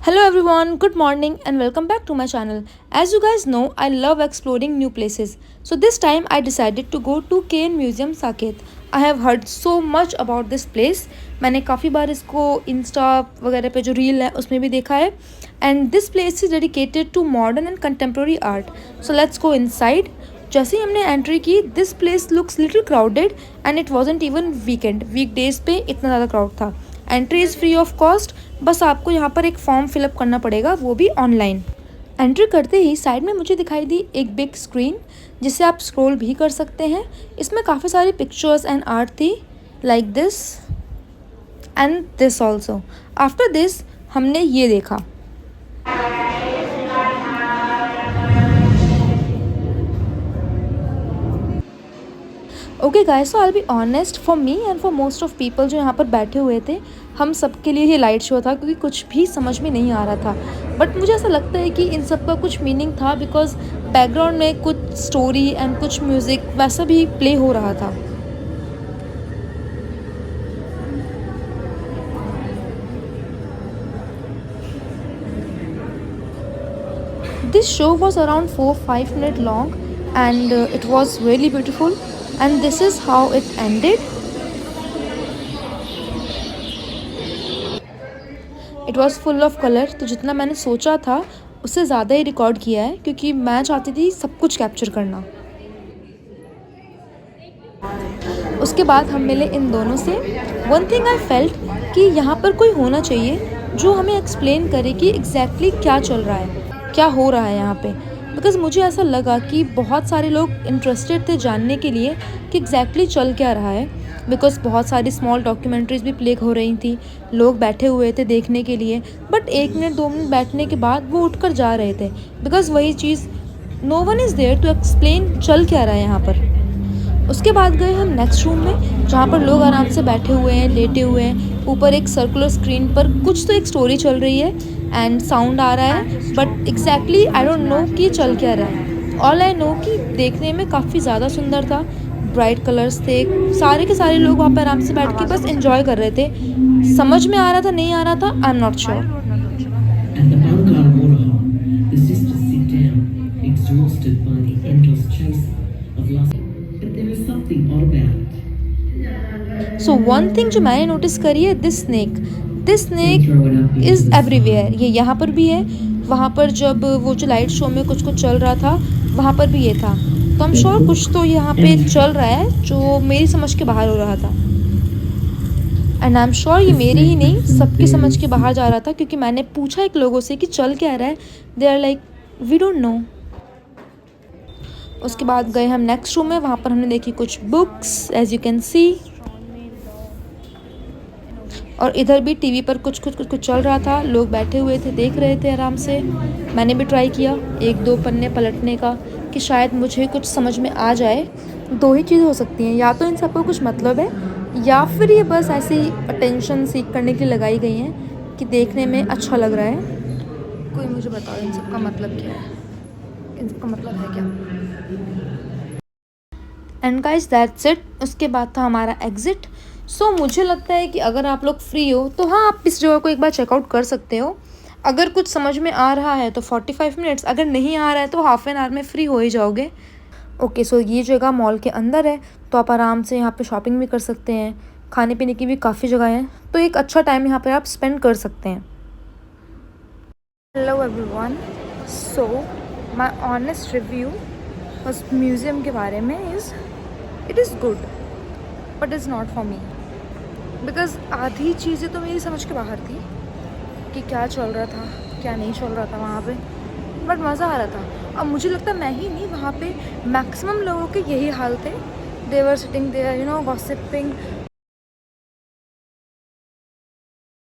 Hello everyone, good morning and welcome back to my channel. As you guys know, I love exploring new places. So this time I decided to go to KN Museum Saket. I have heard so much about this place. मैंने काफ़ी बार इसको Insta वगैरह पे जो reel है उसमें भी देखा है. And this place is dedicated to modern and contemporary art. So let's go inside. जैसे ही हमने एंट्री की, this place looks little crowded and it wasn't even weekend. Weekdays पे इतना ज़्यादा क्राउड था. Entry is free of cost. बस आपको यहाँ पर एक फॉर्म फिलअप करना पड़ेगा, वो भी ऑनलाइन. एंट्री करते ही साइड में मुझे दिखाई दी एक बिग स्क्रीन जिससे आप स्क्रॉल भी कर सकते हैं. इसमें काफ़ी सारी पिक्चर्स एंड आर्ट थी, like this and this also. After this हमने ये देखा. Okay guys, so I be honest, for me and for most of people जो यहाँ पर बैठे हुए थे, हम सब के लिए ये लाइट शो था क्योंकि कुछ भी समझ में नहीं आ रहा था. बट मुझे ऐसा लगता है कि इन सब का कुछ मीनिंग था, बिकॉज बैकग्राउंड में कुछ स्टोरी एंड कुछ म्यूज़िक वैसा भी प्ले हो रहा था. This show was around 4-5 minutes long and it was really beautiful, and this is how it ended. It was full of color. तो जितना मैंने सोचा था उससे ज़्यादा ही रिकॉर्ड किया है क्योंकि मैं चाहती थी सब कुछ कैप्चर करना. उसके बाद हम मिले इन दोनों से. वन थिंग आई फेल्ट कि यहाँ पर कोई होना चाहिए जो हमें एक्सप्लेन करे कि एग्जैक्टली क्या चल रहा है, क्या हो रहा है यहाँ पे. बिकॉज़ मुझे ऐसा लगा कि बहुत सारे लोग इंटरेस्टेड थे जानने के लिए कि एग्जैक्टली चल क्या रहा है. बिकॉज़ बहुत सारी स्मॉल डॉक्यूमेंट्रीज़ भी प्ले हो रही थी, लोग बैठे हुए थे देखने के लिए. बट 1 मिनट 2 मिनट बैठने के बाद वो उठकर जा रहे थे. बिकॉज़ वही चीज़, no one is there to explain चल क्या रहा है यहाँ पर. उसके बाद गए हम नेक्स्ट रूम में जहाँ पर लोग आराम से बैठे हुए हैं, लेटे हुए हैं. ऊपर एक सर्कुलर स्क्रीन पर कुछ तो एक स्टोरी चल रही है एंड साउंड आ रहा है, but exactly I don't know कि चल क्या रहा है. ऑल आई नो कि देखने में काफ़ी ज़्यादा सुंदर था, ब्राइट कलर्स थे. सारे के सारे लोग वहाँ पर आराम से बैठ के बस एंजॉय कर रहे थे. समझ में आ रहा था नहीं आ रहा था, I am not sure. At the Ankara waterhole, the sisters sit down, exhausted by the endless chase of lust. But there is something odd about it. So one thing जो मैंने नोटिस करी है, दिस स्नेक इज़ एवरीवेयर. ये यहाँ पर भी है, वहाँ पर जब वो जो लाइट शो में कुछ कुछ चल रहा था वहाँ पर भी ये था. तो हम श्योर कुछ तो यहाँ पे चल रहा है जो मेरी समझ के बाहर हो रहा था. एंड आई एम श्योर ये मेरी ही नहीं, सबकी समझ के बाहर जा रहा था क्योंकि मैंने पूछा एक लोगों से कि चल क्या रहा है. They are like we don't know. उसके बाद गए हम नेक्स्ट रूम में. वहाँ पर हमने देखी कुछ books, as you can see. और इधर भी टीवी पर कुछ चल रहा था. लोग बैठे हुए थे, देख रहे थे आराम से. मैंने भी ट्राई किया 1-2 पन्ने पलटने का कि शायद मुझे कुछ समझ में आ जाए. 2 ही चीज़ें हो सकती हैं, या तो इन सबको कुछ मतलब है या फिर ये बस ऐसे ही अटेंशन सीख करने के लिए लगाई गई हैं कि देखने में अच्छा लग रहा है. कोई मुझे बताओ इन सब का मतलब क्या है, इन सब का मतलब है क्या. And guys that's it. उसके बाद था हमारा एग्ज़िट. सो मुझे लगता है कि अगर आप लोग फ्री हो तो हाँ, आप इस जगह को एक बार चेकआउट कर सकते हो. अगर कुछ समझ में आ रहा है तो 45 मिनट्स, अगर नहीं आ रहा है तो हाफ एन आवर में फ्री हो ही जाओगे. ओके, सो ये जगह मॉल के अंदर है तो आप आराम से यहाँ पे शॉपिंग भी कर सकते हैं. खाने पीने की भी काफ़ी जगह है, तो एक अच्छा टाइम यहाँ पर आप स्पेंड कर सकते हैं. Hello everyone, so my honest review उस म्यूज़ियम के बारे में is it is good but is not for me. Because आधी चीज़ें तो मेरी समझ के बाहर थी कि क्या चल रहा था क्या नहीं चल रहा था वहाँ पे. बट मज़ा आ रहा था. अब मुझे लगता है मैं ही नहीं, वहाँ पे मैक्सिमम लोगों के यही हाल थे. They were sitting there, you know, gossiping